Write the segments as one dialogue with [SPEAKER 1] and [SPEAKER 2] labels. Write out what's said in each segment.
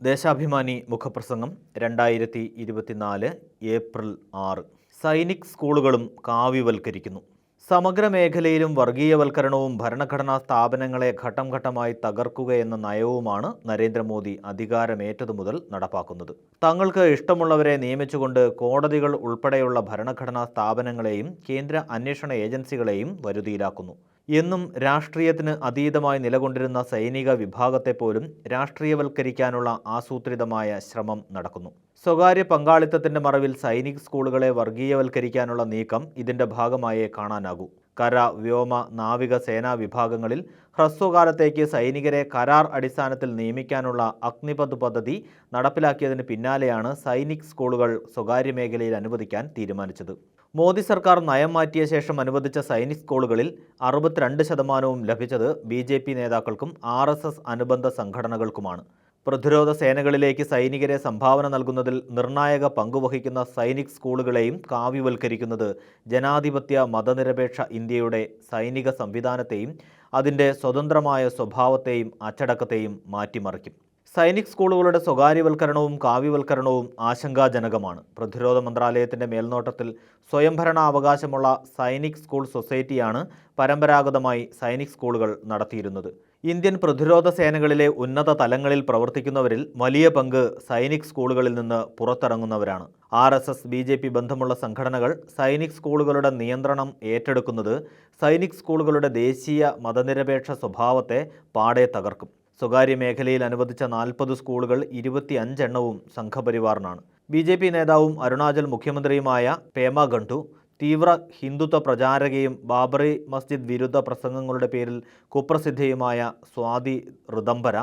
[SPEAKER 1] ദേശാഭിമാനി മുഖപ്രസംഗം 2024 ഏപ്രിൽ 6. സൈനിക് സ്കൂളുകളും കാവ്യവൽക്കരിക്കുന്നു. സമഗ്ര മേഖലയിലും വർഗീയവൽക്കരണവും ഭരണഘടനാ സ്ഥാപനങ്ങളെ ഘട്ടം ഘട്ടമായി തകർക്കുകയെന്ന നയവുമാണ് നരേന്ദ്രമോദി അധികാരമേറ്റതു മുതൽ നടപ്പാക്കുന്നത്. തങ്ങൾക്ക് ഇഷ്ടമുള്ളവരെ നിയമിച്ചുകൊണ്ട് കോടതികൾ ഉൾപ്പെടെയുള്ള ഭരണഘടനാ സ്ഥാപനങ്ങളെയും കേന്ദ്ര അന്വേഷണ ഏജൻസികളെയും വരുതിയിലാക്കുന്നു. എന്നും രാഷ്ട്രീയത്തിന് അതീതമായി നിലകൊണ്ടിരുന്ന സൈനിക വിഭാഗത്തെപ്പോലും രാഷ്ട്രീയവൽക്കരിക്കാനുള്ള ആസൂത്രിതമായ ശ്രമം നടക്കുന്നു. സ്വകാര്യ പങ്കാളിത്തത്തിന്റെ മറവിൽ സൈനിക് സ്കൂളുകളെ വർഗീയവൽക്കരിക്കാനുള്ള നീക്കം ഇതിന്റെ ഭാഗമായേ കാണാനാകൂ. കര, വ്യോമ, നാവിക സേനാ വിഭാഗങ്ങളിൽ ഹ്രസ്വകാലത്തേക്ക് സൈനികരെ കരാർ അടിസ്ഥാനത്തിൽ നിയമിക്കാനുള്ള അഗ്നിപഥ് പദ്ധതി നടപ്പിലാക്കിയതിന് പിന്നാലെയാണ് സൈനിക് സ്കൂളുകൾ സ്വകാര്യ മേഖലയിൽ അനുവദിക്കാൻ തീരുമാനിച്ചത്. മോദി സർക്കാർ നയം മാറ്റിയ ശേഷം അനുവദിച്ച സൈനിക് സ്കൂളുകളിൽ 62% ലഭിച്ചത് BJP നേതാക്കൾക്കും RSS അനുബന്ധ സംഘടനകൾക്കുമാണ്. പ്രതിരോധ സേനകളിലേക്ക് സൈനികരെ സംഭാവന നൽകുന്നതിൽ നിർണായക പങ്കുവഹിക്കുന്ന സൈനിക് സ്കൂളുകളെയും കാവ്യവൽക്കരിക്കുന്നത് ജനാധിപത്യ മതനിരപേക്ഷ ഇന്ത്യയുടെ സൈനിക സംവിധാനത്തെയും അതിൻ്റെ സ്വതന്ത്രമായ സ്വഭാവത്തെയും അച്ചടക്കത്തെയും മാറ്റിമറിക്കും. സൈനിക് സ്കൂളുകളുടെ സ്വകാര്യവൽക്കരണവും കാവ്യവൽക്കരണവും ആശങ്കാജനകമാണ്. പ്രതിരോധ മന്ത്രാലയത്തിൻ്റെ മേൽനോട്ടത്തിൽ സ്വയംഭരണാവകാശമുള്ള സൈനിക് സ്കൂൾ സൊസൈറ്റിയാണ് പരമ്പരാഗതമായി സൈനിക് സ്കൂളുകൾ നടത്തിയിരുന്നത്. ഇന്ത്യൻ പ്രതിരോധ സേനകളിലെ ഉന്നത തലങ്ങളിൽ പ്രവർത്തിക്കുന്നവരിൽ വലിയ പങ്ക് സൈനിക് സ്കൂളുകളിൽ നിന്ന് പുറത്തിറങ്ങുന്നവരാണ്. RSS BJP ബന്ധമുള്ള സംഘടനകൾ സൈനിക് സ്കൂളുകളുടെ നിയന്ത്രണം ഏറ്റെടുക്കുന്നത് സൈനിക് സ്കൂളുകളുടെ ദേശീയ മതനിരപേക്ഷ സ്വഭാവത്തെ പാടെ തകർക്കും. സ്വകാര്യ മേഖലയിൽ അനുവദിച്ച 40 സ്കൂളുകൾ 25 എണ്ണവും സംഘപരിവാറിനാണ്. BJP നേതാവും അരുണാചൽ മുഖ്യമന്ത്രിയുമായ പേമ ഖണ്ഡു തീവ്ര ഹിന്ദുത്വ പ്രചാരകയും ബാബറി മസ്ജിദ് വിരുദ്ധ പ്രസംഗങ്ങളുടെ പേരിൽ കുപ്രസിദ്ധയുമായ സ്വാതി ഋതംബര,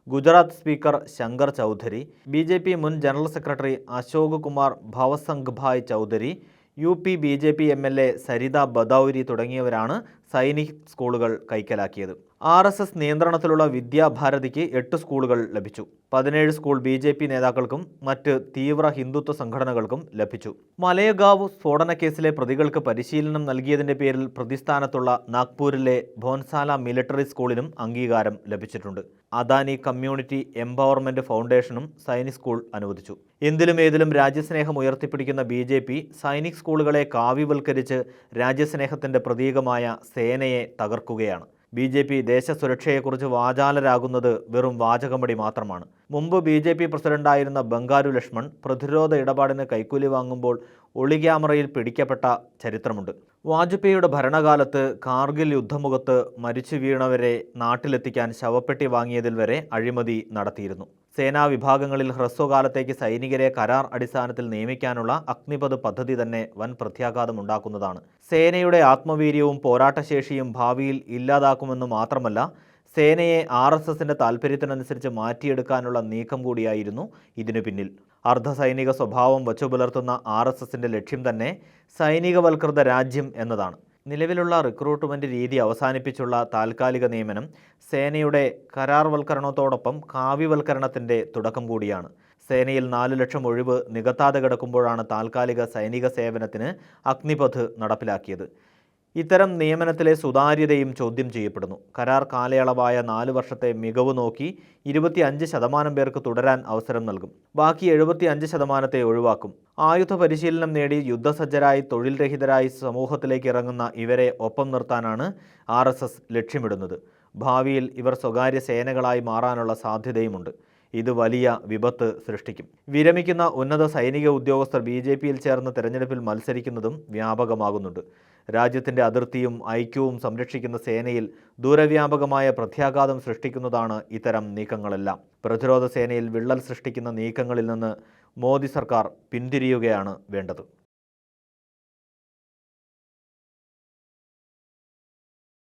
[SPEAKER 1] ഗുജറാത്ത് സ്പീക്കർ ശങ്കർ ചൗധരി, BJP മുൻ general secretary Ashok Kumar Bhavsanghbhai Chaudhary, UP BJP MLA Sarita Badauri തുടങ്ങിയവരാണ് സൈനിക് സ്കൂളുകൾ കൈക്കലാക്കിയത്. RSS നിയന്ത്രണത്തിലുള്ള വിദ്യാഭാരതിക്ക് 8 സ്കൂളുകൾ ലഭിച്ചു. 17 സ്കൂൾ BJP നേതാക്കൾക്കും മറ്റ് തീവ്ര ഹിന്ദുത്വ സംഘടനകൾക്കും ലഭിച്ചു. മലേഗാവ് സ്ഫോടനക്കേസിലെ പ്രതികൾക്ക് പരിശീലനം നൽകിയതിൻ്റെ പേരിൽ പ്രതിസ്ഥാനത്തുള്ള നാഗ്പൂരിലെ ഭോൻസാല മിലിറ്ററി സ്കൂളിനും അംഗീകാരം ലഭിച്ചിട്ടുണ്ട്. അദാനി കമ്മ്യൂണിറ്റി എംപവർമെൻറ്റ് ഫൗണ്ടേഷനും സൈനിക് സ്കൂൾ അനുവദിച്ചു. എന്തിലും ഏതിലും രാജ്യസ്നേഹം ഉയർത്തിപ്പിടിക്കുന്ന BJP സൈനിക് സ്കൂളുകളെ കാവ്യവൽക്കരിച്ച് രാജ്യസ്നേഹത്തിൻ്റെ പ്രതീകമായ സേനയെ തകർക്കുകയാണ്. BJP ദേശസുരക്ഷയെക്കുറിച്ച് വാചാലരാകുന്നത് വെറും വാചകമടി മാത്രമാണ്. മുമ്പ് BJP പ്രസിഡന്റായിരുന്ന ബംഗാരു ലക്ഷ്മൺ പ്രതിരോധ ഇടപാടിന് കൈക്കൂലി വാങ്ങുമ്പോൾ ഒളിക്യാമറയിൽ പിടിക്കപ്പെട്ട ചരിത്രമുണ്ട്. വാജ്പേയിയുടെ ഭരണകാലത്ത് കാർഗിൽ യുദ്ധമുഖത്ത് മരിച്ചു വീണവരെ നാട്ടിലെത്തിക്കാൻ ശവപ്പെട്ടി വാങ്ങിയതിൽ വരെ അഴിമതി നടത്തിയിരുന്നു. സേനാ വിഭാഗങ്ങളിൽ ഹ്രസ്വകാലത്തേക്ക് സൈനികരെ കരാർ അടിസ്ഥാനത്തിൽ നിയമിക്കാനുള്ള അഗ്നിപഥ് പദ്ധതി തന്നെ വൻ പ്രത്യാഘാതമുണ്ടാക്കുന്നതാണ്. സേനയുടെ ആത്മവീര്യവും പോരാട്ടശേഷിയും ഭാവിയിൽ ഇല്ലാതാക്കുമെന്ന് മാത്രമല്ല, സേനയെ RSSന്റെ താൽപ്പര്യത്തിനനുസരിച്ച് മാറ്റിയെടുക്കാനുള്ള നീക്കം കൂടിയായിരുന്നു ഇതിനു പിന്നിൽ. അർദ്ധസൈനിക സ്വഭാവം വച്ചുപുലർത്തുന്ന RSSന്റെ ലക്ഷ്യം തന്നെ സൈനികവൽകൃത രാജ്യം എന്നതാണ്. നിലവിലുള്ള റിക്രൂട്ട്മെൻറ്റ് രീതി അവസാനിപ്പിച്ചുള്ള താൽക്കാലിക നിയമനം സേനയുടെ കരാർവൽക്കരണത്തോടൊപ്പം കാവ്യവൽക്കരണത്തിൻ്റെ തുടക്കം കൂടിയാണ്. സേനയിൽ 4 ലക്ഷം ഒഴിവ് നികത്താതെ കിടക്കുമ്പോഴാണ് താൽക്കാലിക സൈനിക സേവനത്തിന് അഗ്നിപഥ് നടപ്പിലാക്കിയത്. ഇത്തരം നിയമനത്തിലെ സുതാര്യതയും ചോദ്യം ചെയ്യപ്പെടുന്നു. കരാർ കാലയളവായ 4 വർഷത്തെ മികവ് നോക്കി 25% പേർക്ക് തുടരാൻ അവസരം നൽകും. ബാക്കി 75% ഒഴിവാക്കും. ആയുധ പരിശീലനം നേടി യുദ്ധസജ്ജരായി തൊഴിൽ രഹിതരായി സമൂഹത്തിലേക്ക് ഇറങ്ങുന്ന ഇവരെ ഒപ്പം നിർത്താനാണ് RSS ലക്ഷ്യമിടുന്നത്. ഭാവിയിൽ ഇവർ സ്വകാര്യ സേനകളായി മാറാനുള്ള സാധ്യതയുമുണ്ട്. ഇത് വലിയ വിപത്ത് സൃഷ്ടിക്കും. വിരമിക്കുന്ന ഉന്നത സൈനിക ഉദ്യോഗസ്ഥർ BJPയിൽ ചേർന്ന് തെരഞ്ഞെടുപ്പിൽ മത്സരിക്കുന്നതും വ്യാപകമാകുന്നുണ്ട്. രാജ്യത്തിൻ്റെ അതിർത്തിയും ഐക്യവും സംരക്ഷിക്കുന്ന സേനയിൽ ദൂരവ്യാപകമായ പ്രത്യാഘാതം സൃഷ്ടിക്കുന്നതാണ് ഇത്തരം നീക്കങ്ങളെല്ലാം. പ്രതിരോധ സേനയിൽ വിള്ളൽ സൃഷ്ടിക്കുന്ന നീക്കങ്ങളിൽ നിന്ന് മോദി സർക്കാർ പിന്തിരിയുകയാണ് വേണ്ടത്.